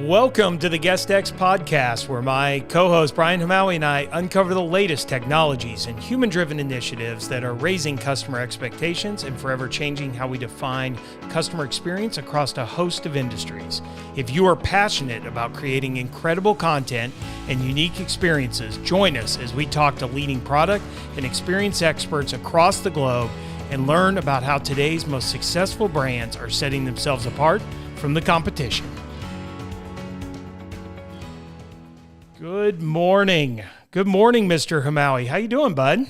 Welcome to the GuestX podcast, where my co-host Brian Hamawi and I uncover the latest technologies and human-driven initiatives that are raising customer expectations and forever changing how we define customer experience across a host of industries. If you are passionate about creating incredible content and unique experiences, join us as we talk to leading product and experience experts across the globe and learn about how today's most successful brands are setting themselves apart from the competition. Good morning. Good morning, Mr. Hamawi. How you doing, bud?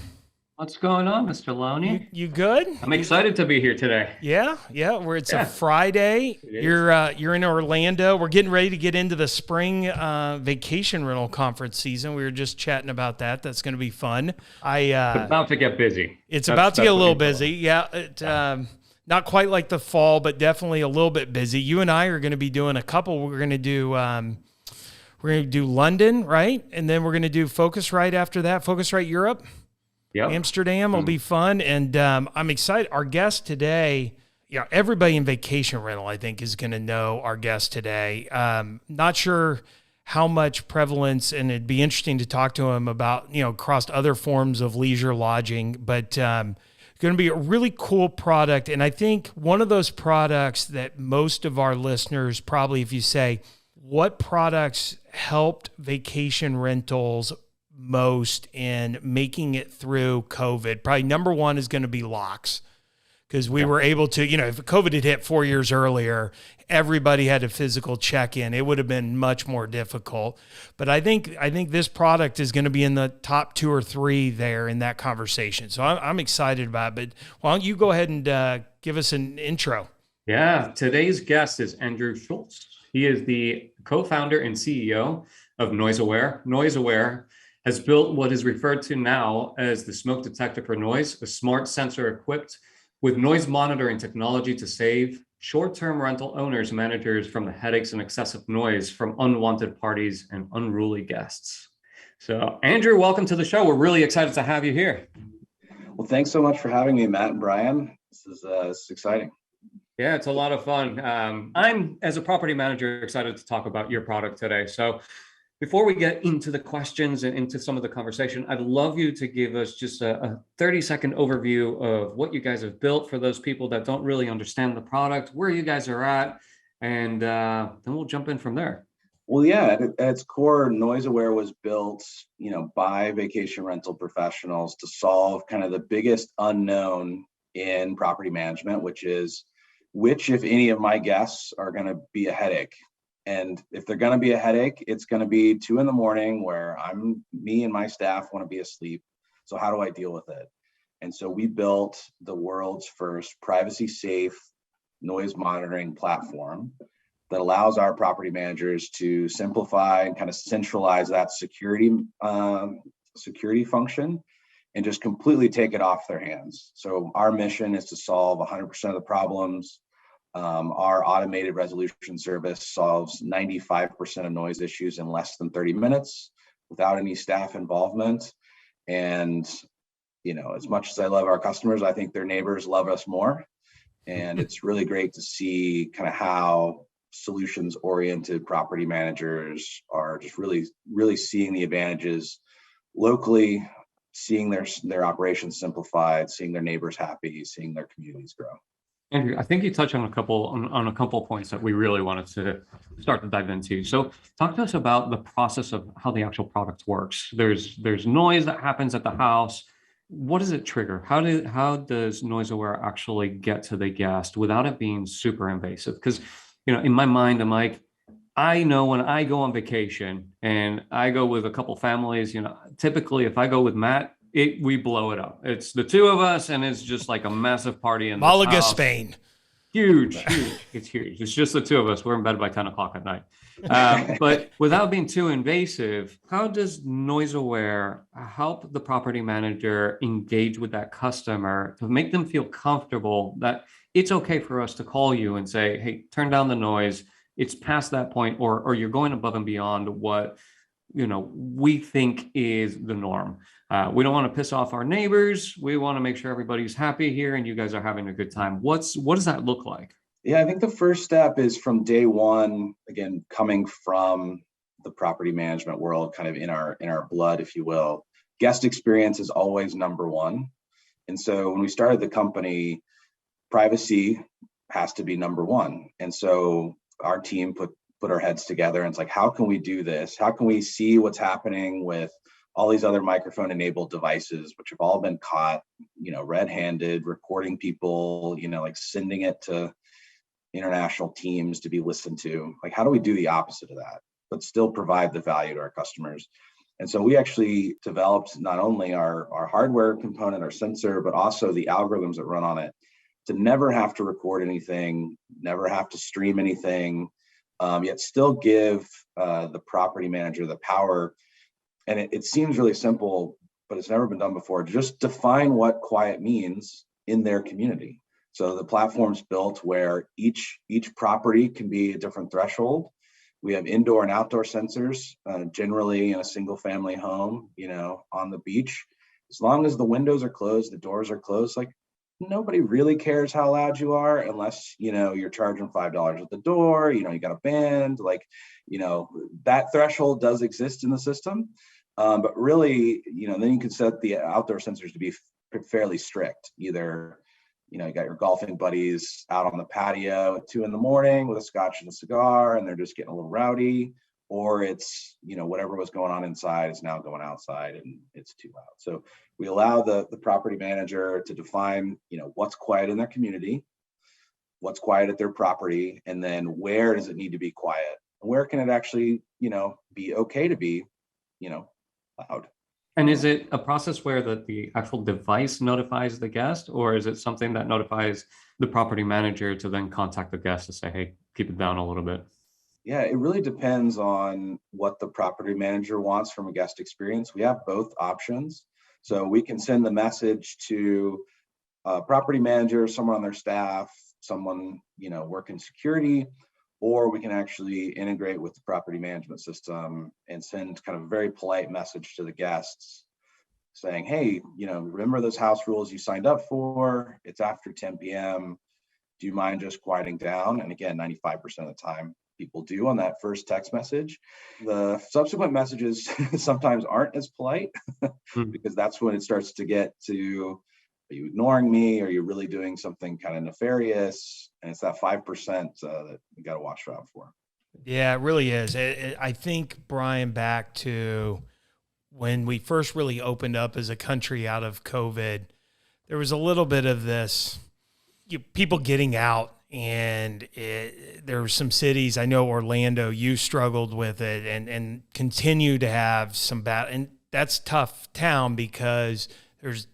What's going on, Mr. Loney? You good? I'm excited to be here today. Yeah. It's a Friday. You're in Orlando. We're getting ready to get into the spring vacation rental conference season. We were just chatting about that. That's going to be fun. It's about to get busy. It's about to get a little busy. Yeah. Not quite like the fall, but definitely a little bit busy. You and I are going to be doing a couple. We're going to do London, right? And then we're going to do Focusrite after that. Focusrite Europe. Yep. Amsterdam will be fun. And I'm excited. Our guest today, everybody in vacation rental, I think, is going to know our guest today. Not sure how much prevalence, and it'd be interesting to talk to him about, across other forms of leisure lodging, but going to be a really cool product. And I think one of those products that most of our listeners, probably if you say, what products helped vacation rentals most in making it through COVID? Probably number one is going to be locks, because we were able to, if COVID had hit 4 years earlier, everybody had a physical check-in. It would have been much more difficult. But I think this product is going to be in the top 2 or 3 there in that conversation. So I'm excited about it. But why don't you go ahead and give us an intro? Yeah, today's guest is Andrew Schulz. He is the co-founder and CEO of NoiseAware. NoiseAware has built what is referred to now as the smoke detector for noise, a smart sensor equipped with noise monitoring technology to save short-term rental owners, managers from the headaches and excessive noise from unwanted parties and unruly guests. So, Andrew, welcome to the show. We're really excited to have you here. Well, thanks so much for having me, Matt and Brian. This is exciting. Yeah, it's a lot of fun. I'm, as a property manager, excited to talk about your product today. So before we get into the questions and into some of the conversation, I'd love you to give us just a 30-second overview of what you guys have built for those people that don't really understand the product, where you guys are at, and then we'll jump in from there. Well, yeah, at its core, NoiseAware was built, by vacation rental professionals to solve kind of the biggest unknown in property management, which is which, if any, of my guests are going to be a headache. And if they're going to be a headache, it's going to be 2 a.m. where me and my staff want to be asleep. So how do I deal with it? And so we built the world's first privacy safe noise monitoring platform that allows our property managers to simplify and kind of centralize that security function and just completely take it off their hands. So our mission is to solve 100% of the problems. Our automated resolution service solves 95% of noise issues in less than 30 minutes without any staff involvement. And, as much as I love our customers, I think their neighbors love us more. And it's really great to see kind of how solutions-oriented property managers are just really, really seeing the advantages locally, seeing their operations simplified, seeing their neighbors happy, seeing their communities grow. Andrew, I think you touched on a couple points that we really wanted to start to dive into. So talk to us about the process of how the actual product works. There's noise that happens at the house. What does it trigger? How does NoiseAware actually get to the guest without it being super invasive? Because, in my mind, I'm like, I know when I go on vacation and I go with a couple families, typically if I go with Matt, we blow it up. It's the 2 of us, and it's just like a massive party in Malaga, house. Spain. Huge. It's huge. It's just the 2 of us. We're in bed by 10 o'clock at night. But without being too invasive, how does NoiseAware help the property manager engage with that customer to make them feel comfortable that it's okay for us to call you and say, hey, turn down the noise. It's past that point, or you're going above and beyond what we think is the norm. We don't want to piss off our neighbors. We want to make sure everybody's happy here and you guys are having a good time. What does that look like? Yeah, I think the first step is from day one, again, coming from the property management world, kind of in our blood, if you will. Guest experience is always number one. And so when we started the company, privacy has to be number one. And so our team put our heads together and it's like, how can we do this? How can we see what's happening with all these other microphone enabled devices, which have all been caught, red-handed, recording people, like sending it to international teams to be listened to. Like, how do we do the opposite of that, but still provide the value to our customers? And so we actually developed not only our hardware component, our sensor, but also the algorithms that run on it to never have to record anything, never have to stream anything, yet still give the property manager the power. And it seems really simple, but it's never been done before. Just define what quiet means in their community. So the platform's built where each property can be a different threshold. We have indoor and outdoor sensors, generally in a single family home, on the beach. As long as the windows are closed, the doors are closed, like nobody really cares how loud you are unless, you're charging $5 at the door, you got a band, that threshold does exist in the system. But really, then you can set the outdoor sensors to be fairly strict. Either, you got your golfing buddies out on the patio at 2 a.m. with a scotch and a cigar, and they're just getting a little rowdy, or it's, whatever was going on inside is now going outside and it's too loud. So we allow the property manager to define, what's quiet in their community, what's quiet at their property, and then where does it need to be quiet? Where can it actually, be okay to be, loud? And is it a process where the actual device notifies the guest, or is it something that notifies the property manager to then contact the guest to say, hey, keep it down a little bit? Yeah, it really depends on what the property manager wants from a guest experience. We have both options. So we can send the message to a property manager, someone on their staff, someone, working security, or we can actually integrate with the property management system and send kind of a very polite message to the guests saying, hey, remember those house rules you signed up for? It's after 10 p.m. Do you mind just quieting down? And again, 95% of the time, people do on that first text message. The subsequent messages sometimes aren't as polite because that's when it starts to get to, are you ignoring me? Are you really doing something kind of nefarious? And it's that 5% that you got to watch out for. Yeah, it really is. I think, Brian, back to when we first really opened up as a country out of COVID, there was a little bit of this, people getting out, and there were some cities, I know Orlando, you struggled with it and continue to have some bad, and that's tough town because there's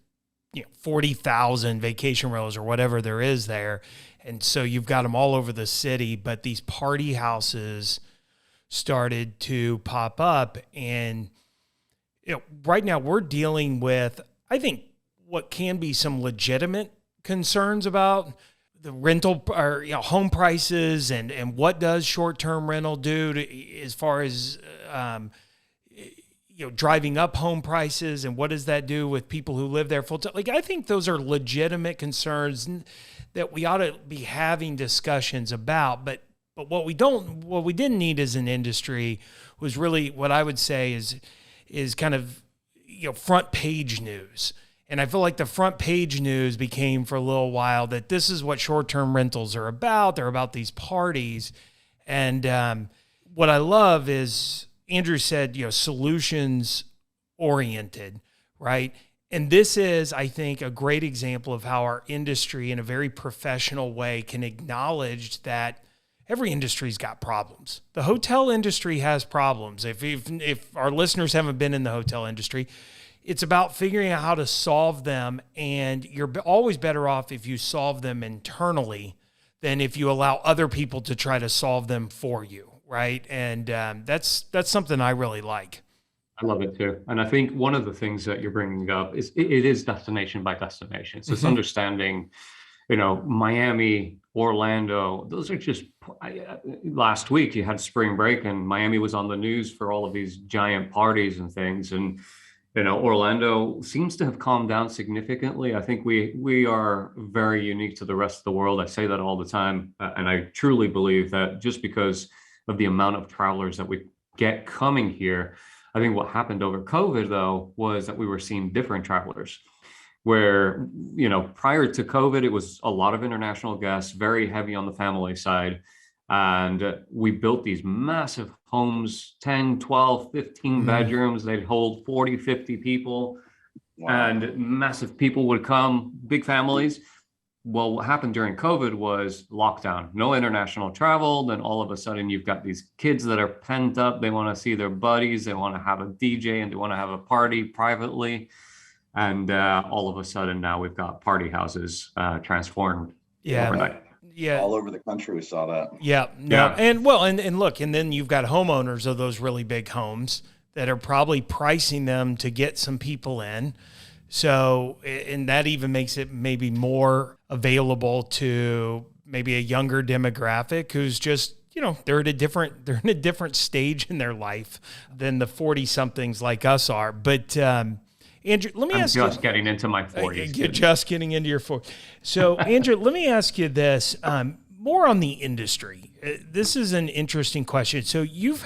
40,000 vacation rentals or whatever there is there. And so you've got them all over the city, but these party houses started to pop up. And right now we're dealing with, I think, what can be some legitimate concerns about the rental or home prices and what does short-term rental do to, as far as driving up home prices, and what does that do with people who live there full time? I think those are legitimate concerns that we ought to be having discussions about. But what we didn't need as an industry was really what I would say is kind of front page news. And I feel like the front page news became for a little while that this is what short-term rentals are about. They're about these parties. And what I love is Andrew said, solutions oriented, right? And this is, I think, a great example of how our industry in a very professional way can acknowledge that every industry's got problems. The hotel industry has problems. If our listeners haven't been in the hotel industry, it's about figuring out how to solve them. And you're always better off if you solve them internally than if you allow other people to try to solve them for you. Right. And that's something I really like. I love it too. And I think one of the things that you're bringing up is it is destination by destination. So it's understanding, Miami, Orlando, those are just, last week you had spring break and Miami was on the news for all of these giant parties and things. And, Orlando seems to have calmed down significantly. I think we are very unique to the rest of the world. I say that all the time, and I truly believe that just because of the amount of travelers that we get coming here. I think what happened over COVID, though, was that we were seeing different travelers where, prior to COVID, it was a lot of international guests, very heavy on the family side. And we built these massive homes, 10, 12, 15 bedrooms. They'd hold 40, 50 people. Wow. And massive people would come, big families. Well, what happened during COVID was lockdown, no international travel. Then all of a sudden you've got these kids that are pent up. They want to see their buddies. They want to have a DJ and they want to have a party privately. And all of a sudden now we've got party houses transformed overnight. Yeah. All over the country, we saw that. Yeah. No. Yeah. And look, and then you've got homeowners of those really big homes that are probably pricing them to get some people in. So, and that even makes it maybe more available to maybe a younger demographic who's just, they're in a different stage in their life than the 40 somethings like us are. But, Andrew, let me ask you. I'm just getting into my 40s. You're just getting into your 40s. So, Andrew, let me ask you this, more on the industry. This is an interesting question. So you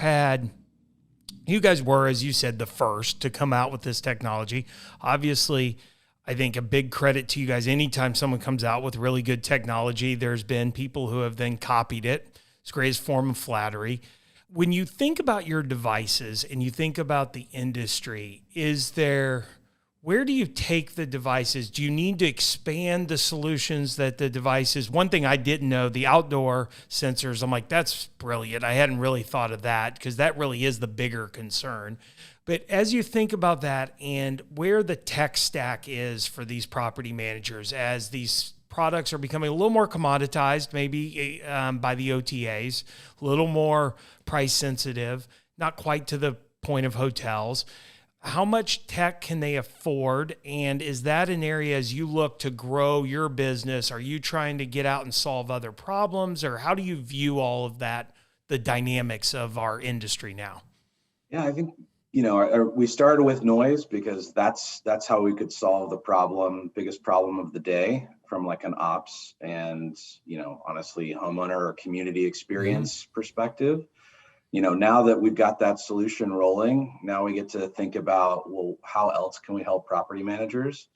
guys were, as you said, the first to come out with this technology. Obviously, I think a big credit to you guys. Anytime someone comes out with really good technology, there's been people who have then copied it. It's the greatest form of flattery. When you think about your devices and you think about the industry, where do you take the devices? Do you need to expand the solutions that the devices? One thing I didn't know, the outdoor sensors, I'm like, that's brilliant. I hadn't really thought of that because that really is the bigger concern. But as you think about that and where the tech stack is for these property managers, as these products are becoming a little more commoditized, maybe by the OTAs, a little more price sensitive, not quite to the point of hotels. How much tech can they afford? And is that an area as you look to grow your business? Are you trying to get out and solve other problems? Or how do you view all of that, the dynamics of our industry now? Yeah, I think, we started with noise because that's how we could solve the biggest problem of the day from like an ops and, honestly, homeowner or community experience perspective. Now that we've got that solution rolling, now we get to think about, well, how else can we help property managers?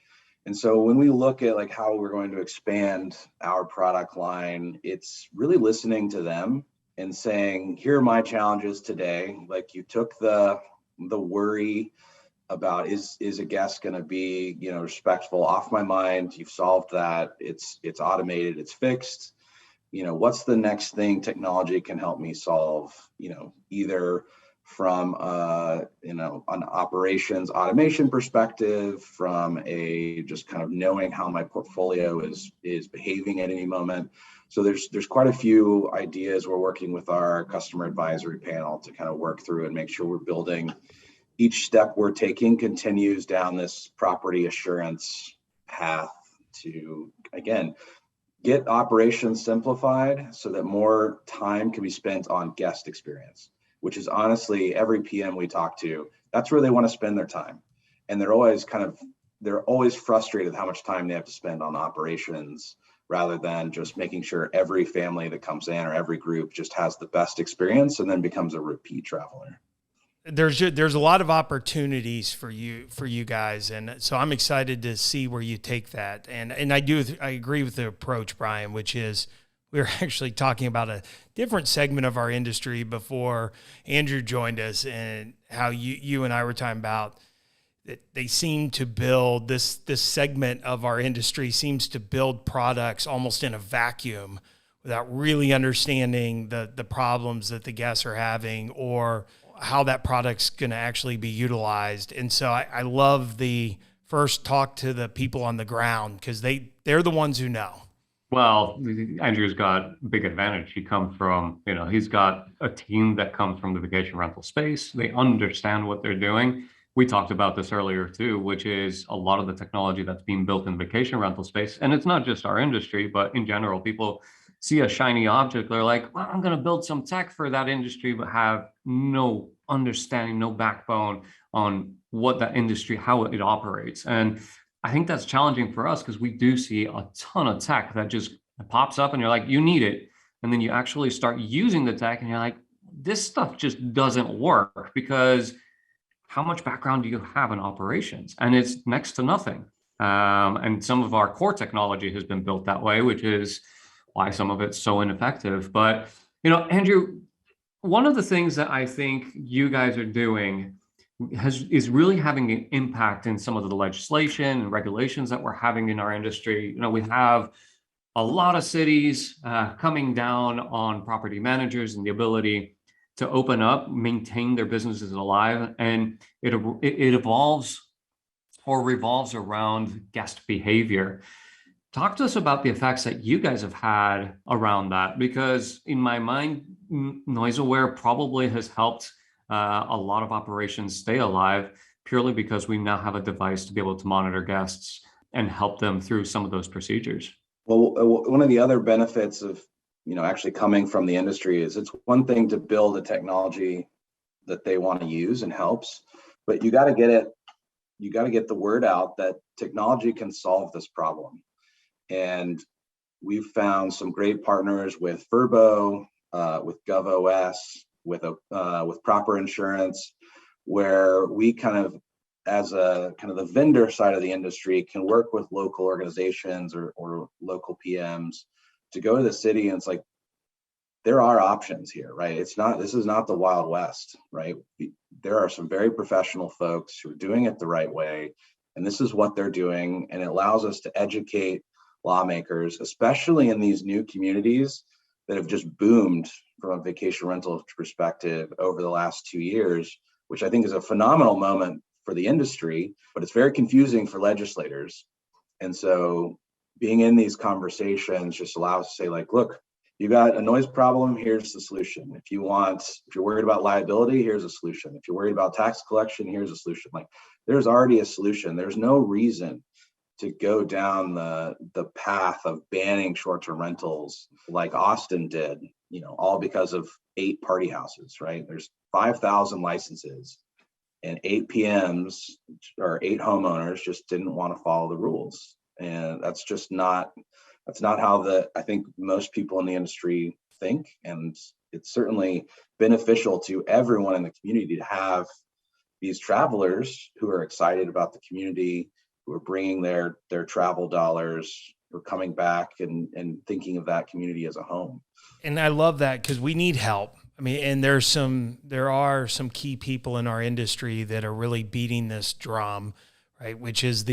And so when we look at like how we're going to expand our product line, it's really listening to them and saying, here are my challenges today. Like you took the worry about is a guest going to be, respectful off my mind. You've solved that. It's automated, it's fixed. What's the next thing technology can help me solve, either from, an operations automation perspective, from a just kind of knowing how my portfolio is behaving at any moment. So there's quite a few ideas. We're working with our customer advisory panel to kind of work through and make sure we're building each step we're taking continues down this property assurance path to, again, get operations simplified so that more time can be spent on guest experience, which is honestly every PM we talk to, that's where they want to spend their time. And they're always frustrated how much time they have to spend on operations rather than just making sure every family that comes in or every group just has the best experience and then becomes a repeat traveler. There's a lot of opportunities for you guys, and so I'm excited to see where you take that. And I agree with the approach, Brian, which is we were actually talking about a different segment of our industry before Andrew joined us, and how you and I were talking about that they seem to build this segment of our industry seems to build products almost in a vacuum without really understanding the problems that the guests are having or how that product's going to actually be utilized. And so I love the first talk to the people on the ground because they're the ones who know. Well, Andrew's got a big advantage. He comes from, he's got a team that comes from the vacation rental space. They understand what they're doing. We talked about this earlier too, which is a lot of the technology that's being built in the vacation rental space. And it's not just our industry, but in general, people see a shiny object, they're like, well, I'm going to build some tech for that industry, but have no understanding, no backbone on what that industry, how it operates. And I think that's challenging for us because we do see a ton of tech that just pops up and you're like, you need it. And then you actually start using the tech and you're like, this stuff just doesn't work because how much background do you have in operations? And it's next to nothing. And some of our core technology has been built that way, which is why some of it's so ineffective. But, Andrew, one of the things that I think you guys are doing is really having an impact in some of the legislation and regulations that we're having in our industry. We have a lot of cities coming down on property managers and the ability to open up, maintain their businesses alive, and it evolves or revolves around guest behavior. Talk to us about the effects that you guys have had around that, because in my mind, NoiseAware probably has helped a lot of operations stay alive purely because we now have a device to be able to monitor guests and help them through some of those procedures. Well, one of the other benefits of actually coming from the industry is it's one thing to build a technology that they want to use and helps, but you got to get the word out that technology can solve this problem. And we've found some great partners with Furbo, with GovOS, with Proper Insurance, where we as a the vendor side of the industry can work with local organizations or local PMs to go to the city, and it's like there are options here, right? This is not the Wild West, right? There are some very professional folks who are doing it the right way, and this is what they're doing, and it allows us to educate lawmakers, especially in these new communities that have just boomed from a vacation rental perspective over the last 2 years, which I think is a phenomenal moment for the industry, but it's very confusing for legislators. And so being in these conversations just allows us to say, like, look, you got a noise problem, here's the solution. If you're worried about liability, here's a solution. If you're worried about tax collection, here's a solution. Like, there's already a solution. There's no reason to go down the path of banning short-term rentals like Austin did, all because of 8 party houses, right? There's 5,000 licenses and 8 PMs or 8 homeowners just didn't want to follow the rules. And that's not how I think most people in the industry think. And it's certainly beneficial to everyone in the community to have these travelers who are excited about the community, who are bringing their travel dollars, who are coming back and thinking of that community as a home. And I love that because we need help. I mean, and there are some key people in our industry that are really beating this drum, right? Which is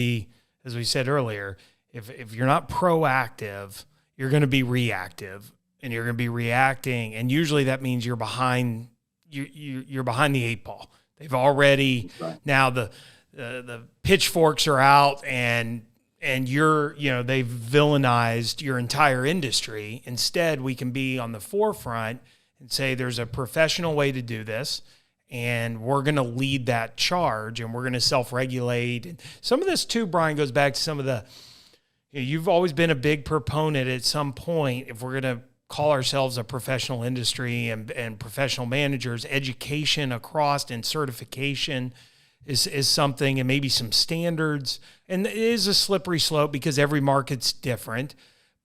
as we said earlier, if you're not proactive, you're going to be reactive, and you're going to be reacting. And usually that means you're behind the 8 ball. They've already, right. Now the pitchforks are out and they've villainized your entire industry. Instead, we can be on the forefront and say there's a professional way to do this, and we're going to lead that charge, and we're going to self-regulate. And some of this too, Brian, goes back to some of the, you've always been a big proponent at some point, if we're going to call ourselves a professional industry and professional managers, education across and certification is something, and maybe some standards. And it is a slippery slope because every market's different.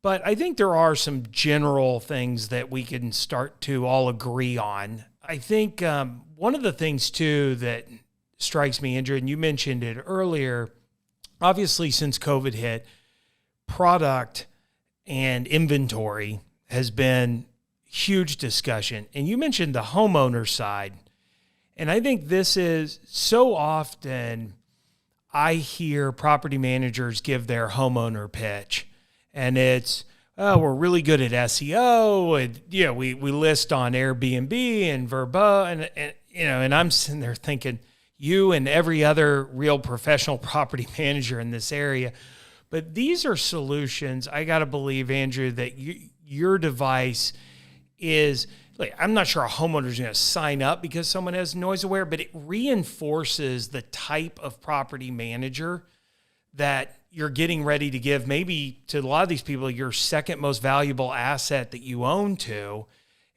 But I think there are some general things that we can start to all agree on. I think one of the things, too, that strikes me, Andrew, and you mentioned it earlier, obviously since COVID hit, product and inventory has been huge discussion. And you mentioned the homeowner side. And I think this is so often I hear property managers give their homeowner pitch, and it's, oh, we're really good at SEO, and we list on Airbnb and Vrbo, and I'm sitting there thinking, you and every other real professional property manager in this area. But these are solutions, I got to believe, Andrew, that your device is, like, I'm not sure a homeowner is going to sign up because someone has NoiseAware, but it reinforces the type of property manager that you're getting ready to give maybe to a lot of these people your second most valuable asset that you own to.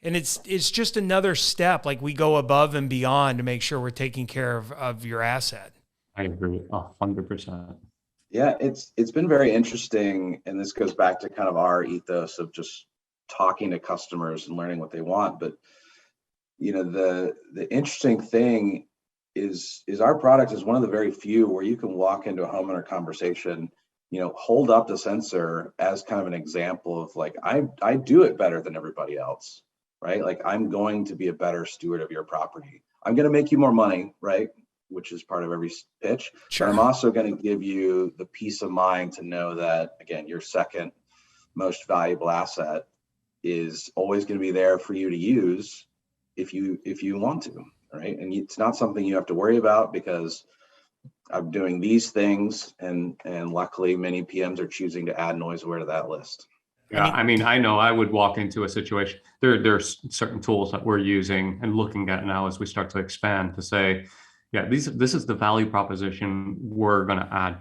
And it's just another step. Like we go above and beyond to make sure we're taking care of your asset. I agree 100%. Yeah, it's been very interesting, and this goes back to kind of our ethos of just talking to customers and learning what they want. But the interesting thing is our product is one of the very few where you can walk into a homeowner conversation, hold up the sensor as kind of an example of like, I do it better than everybody else, right? Like I'm going to be a better steward of your property. I'm going to make you more money, right? Which is part of every pitch. Sure. But I'm also going to give you the peace of mind to know that, again, your second most valuable asset is always going to be there for you to use if you want to, right? And it's not something you have to worry about because I'm doing these things, and luckily many PMs are choosing to add NoiseAware to that list. Yeah, I mean, I know I would walk into a situation. There's certain tools that we're using and looking at now as we start to expand to say, yeah, this is the value proposition we're going to add.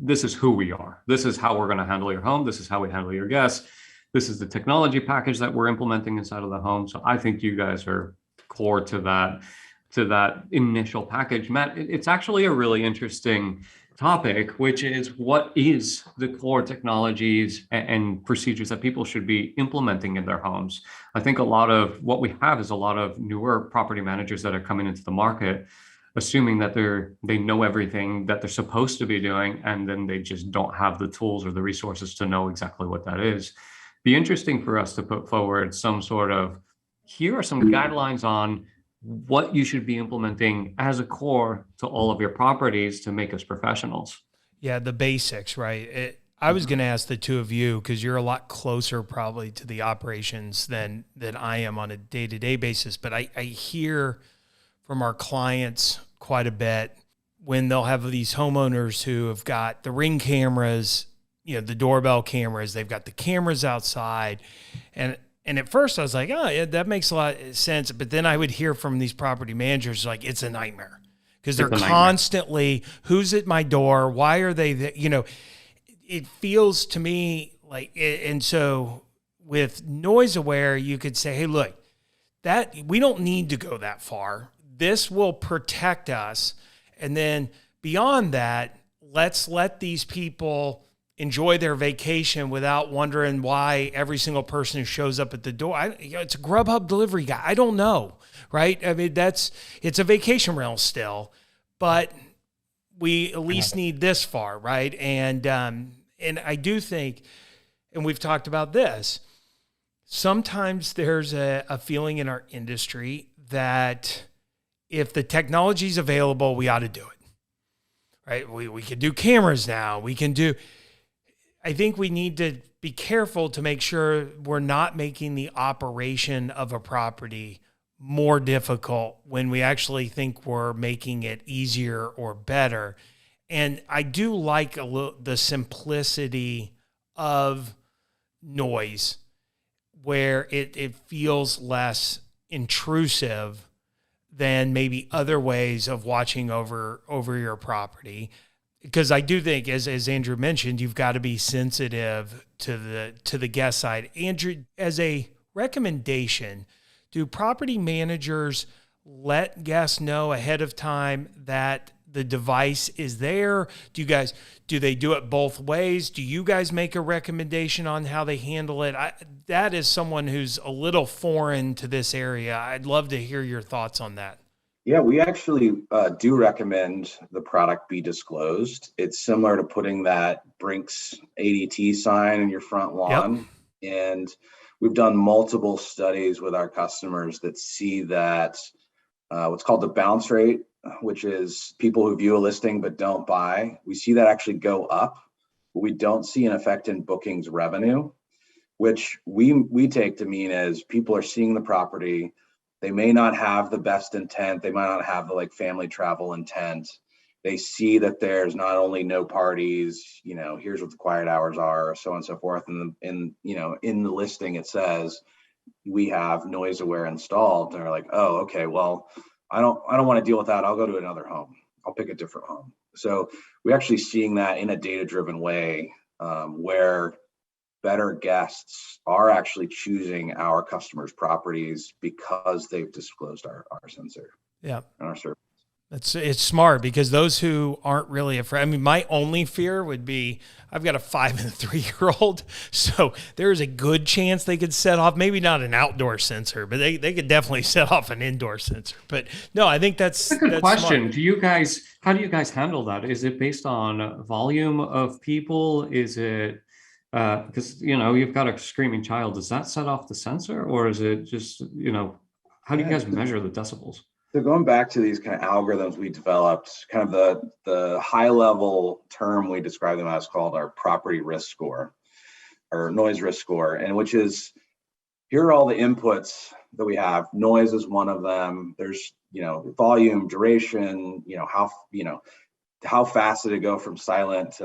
This is who we are. This is how we're going to handle your home. This is how we handle your guests. This is the technology package that we're implementing inside of the home. So I think you guys are core to that initial package. Matt, it's actually a really interesting topic, which is what is the core technologies and procedures that people should be implementing in their homes. I think a lot of what we have is a lot of newer property managers that are coming into the market, assuming that they know everything that they're supposed to be doing, and then they just don't have the tools or the resources to know exactly what that is. Be interesting for us to put forward some sort of, here are some guidelines on what you should be implementing as a core to all of your properties to make us professionals. Yeah, the basics, right? I was going to ask the two of you, because you're a lot closer probably to the operations than I am on a day-to-day basis, but I hear from our clients quite a bit when they'll have these homeowners who have got the Ring cameras, the doorbell cameras, they've got the cameras outside. And at first I was like, oh, yeah, that makes a lot of sense. But then I would hear from these property managers, like, it's a nightmare because they're constantly, who's at my door? Why are they there? It feels to me like, and so with NoiseAware, you could say, hey, look, that we don't need to go that far. This will protect us. And then beyond that, let's let these people enjoy their vacation without wondering why every single person who shows up at the door, it's a Grubhub delivery guy. I don't know, right? I mean, it's a vacation rental still, but we at least need this far, right? And I do think, and we've talked about this, sometimes there's a feeling in our industry that if the technology is available, we ought to do it, right? We can do cameras now. I think we need to be careful to make sure we're not making the operation of a property more difficult when we actually think we're making it easier or better. And I do like the simplicity of noise, where it feels less intrusive than maybe other ways of watching over your property. Because I do think, as Andrew mentioned, you've got to be sensitive to the guest side. Andrew, as a recommendation, do property managers let guests know ahead of time that the device is there? Do they do it both ways? Do you guys make a recommendation on how they handle it? That is someone who's a little foreign to this area. I'd love to hear your thoughts on that. Yeah, we actually do recommend the product be disclosed. It's similar to putting that Brinks ADT sign in your front lawn. Yep. And we've done multiple studies with our customers that see that what's called the bounce rate, which is people who view a listing but don't buy. We see that actually go up, but we don't see an effect in bookings revenue, which we take to mean as people are seeing the property. They may not have the best intent. They might not have the family travel intent. They see that there's not only no parties, here's what the quiet hours are, so on and so forth. And in the listing, it says we have NoiseAware installed. And they're like, oh, okay, well, I don't want to deal with that. I'll go to another home. I'll pick a different home. So we're actually seeing that in a data-driven way, where better guests are actually choosing our customers' properties because they've disclosed our sensor Yeah. and our service. It's smart, because those who aren't really afraid, I mean, my only fear would be, I've got a 5 and a 3-year-old. So there's a good chance they could set off, maybe not an outdoor sensor, but they could definitely set off an indoor sensor. But no, I think that's a good question. Smart. How do you guys handle that? Is it based on volume of people? Is it, because, you've got a screaming child, does that set off the sensor, or is it just, how do you guys measure the decibels? So going back to these kind of algorithms we developed, kind of the high level term we describe them as called our property risk score, or noise risk score, and which is, here are all the inputs that we have. Noise is one of them. There's, volume, duration, how fast did it go from silent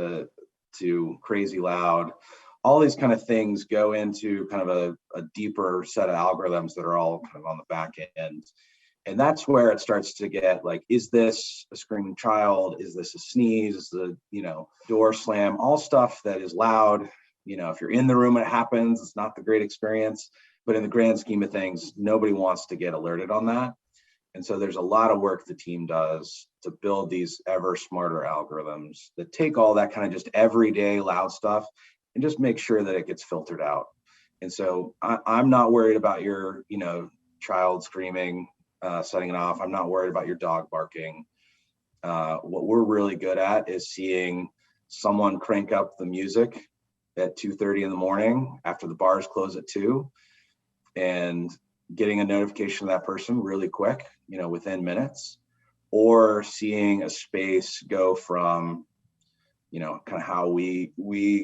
to crazy loud. All these kind of things go into kind of a deeper set of algorithms that are all kind of on the back end. And that's where it starts to get like, is this a screaming child? Is this a sneeze? Is the, door slam? All stuff that is loud. If you're in the room and it happens, it's not the great experience. But in the grand scheme of things, nobody wants to get alerted on that. And so there's a lot of work the team does to build these ever smarter algorithms that take all that kind of just everyday loud stuff and just make sure that it gets filtered out. And so I'm not worried about your, child screaming, setting it off. I'm not worried about your dog barking. What we're really good at is seeing someone crank up the music at 2:30 in the morning after the bars close at 2, and getting a notification of that person really quick, within minutes, or seeing a space go from, kind of how we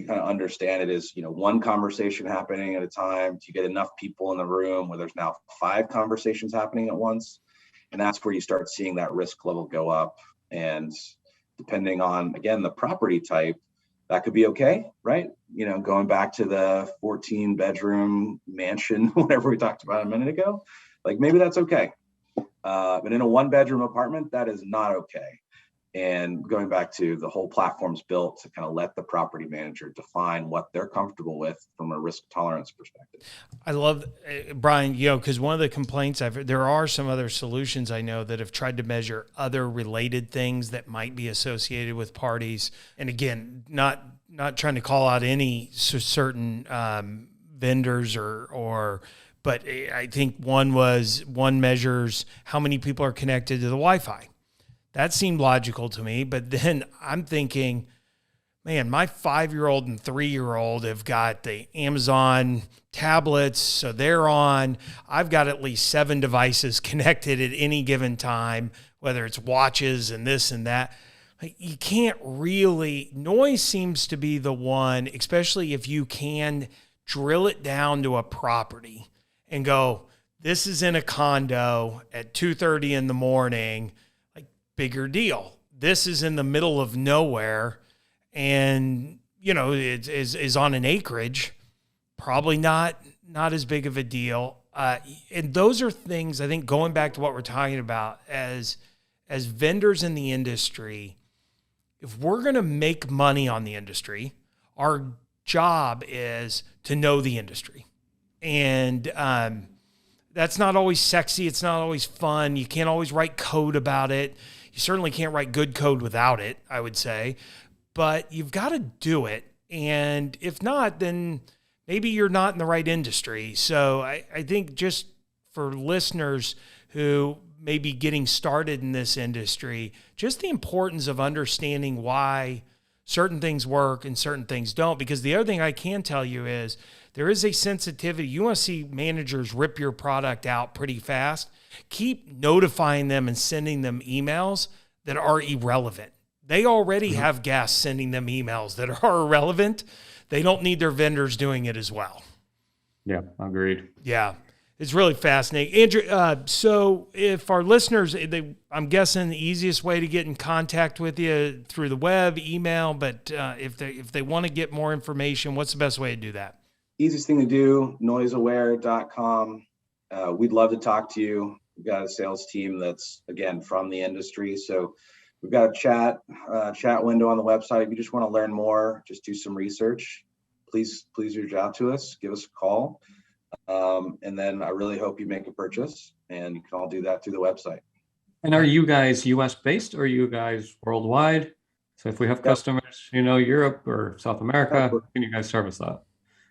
kind of understand it is, one conversation happening at a time, to get enough people in the room where there's now 5 conversations happening at once. And that's where you start seeing that risk level go up. And depending on, again, the property type, that could be okay, right? Going back to the 14-bedroom mansion, whatever we talked about a minute ago, like maybe that's okay. But in a 1-bedroom apartment, that is not okay. And going back to the whole platform's built to kind of let the property manager define what they're comfortable with from a risk tolerance perspective. I love, Brian, because one of the complaints there are some other solutions I know that have tried to measure other related things that might be associated with parties. And again, not trying to call out any certain vendors but I think one measures how many people are connected to the Wi-Fi. That seemed logical to me, but then I'm thinking, man, my 5-year-old and 3-year-old have got the Amazon tablets, so they're on. I've got at least 7 devices connected at any given time, whether it's watches and this and that. You can't really, noise seems to be the one, especially if you can drill it down to a property and go, this is in a condo at 2:30 in the morning, bigger deal. This is in the middle of nowhere, and it is on an acreage, probably not as big of a deal. And those are things, I think, going back to what we're talking about as vendors in the industry. If we're going to make money on the industry, our job is to know the industry, and that's not always sexy. It's not always fun. You can't always write code about it. You certainly can't write good code without it, I would say, but you've got to do it. And if not, then maybe you're not in the right industry. So I think just for listeners who may be getting started in this industry, just the importance of understanding why certain things work and certain things don't. Because the other thing I can tell you is there is a sensitivity. You want to see managers rip your product out pretty fast. Keep notifying them and sending them emails that are irrelevant. They already have guests sending them emails that are irrelevant. They don't need their vendors doing it as well. Yeah, agreed. Yeah, it's really fascinating. Andrew, so if our listeners, I'm guessing the easiest way to get in contact with you through the web, email, but if they want to get more information, what's the best way to do that? Easiest thing to do, NoiseAware.com. We'd love to talk to you. We've got a sales team that's, again, from the industry. So We've got a chat window on the website. If you just want to learn more, just do some research, please reach out to us, give us a call. And then I really hope you make a purchase, and you can all do that through the website. And are you guys US based or are you guys worldwide? So if we have customers, Europe or South America, can you guys service that?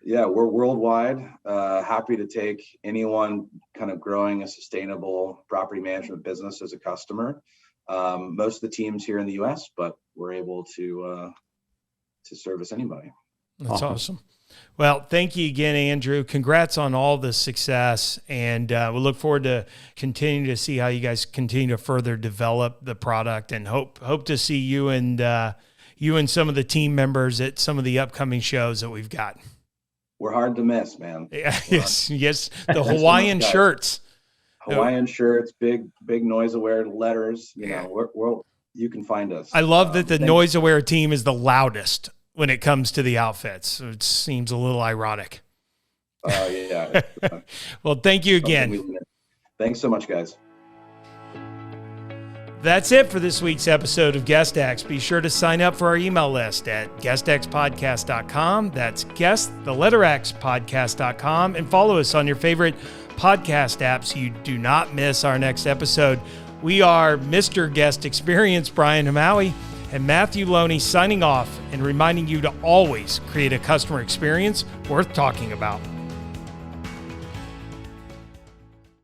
Yeah, we're worldwide. Happy to take anyone kind of growing a sustainable property management business as a customer. Most of the teams here in the US, but we're able to service anybody. That's awesome. Well, thank you again, Andrew. Congrats on all the success, and we look forward to continuing to see how you guys continue to further develop the product, and hope to see you and some of the team members at some of the upcoming shows that we've got. We're hard to miss, man. Yes. The Hawaiian shirts. Hawaiian shirts, big NoiseAware letters. You can find us. I love that the NoiseAware team is the loudest when it comes to the outfits. It seems a little ironic. Yeah. Well, thank you again. Thanks so much, guys. That's it for this week's episode of GuestX. Be sure to sign up for our email list at guestxpodcast.com. That's guest, the letter X, podcast.com. And follow us on your favorite podcast app so you do not miss our next episode. We are Mr. Guest Experience, Brian Hamaui, and Matthew Loney signing off and reminding you to always create a customer experience worth talking about.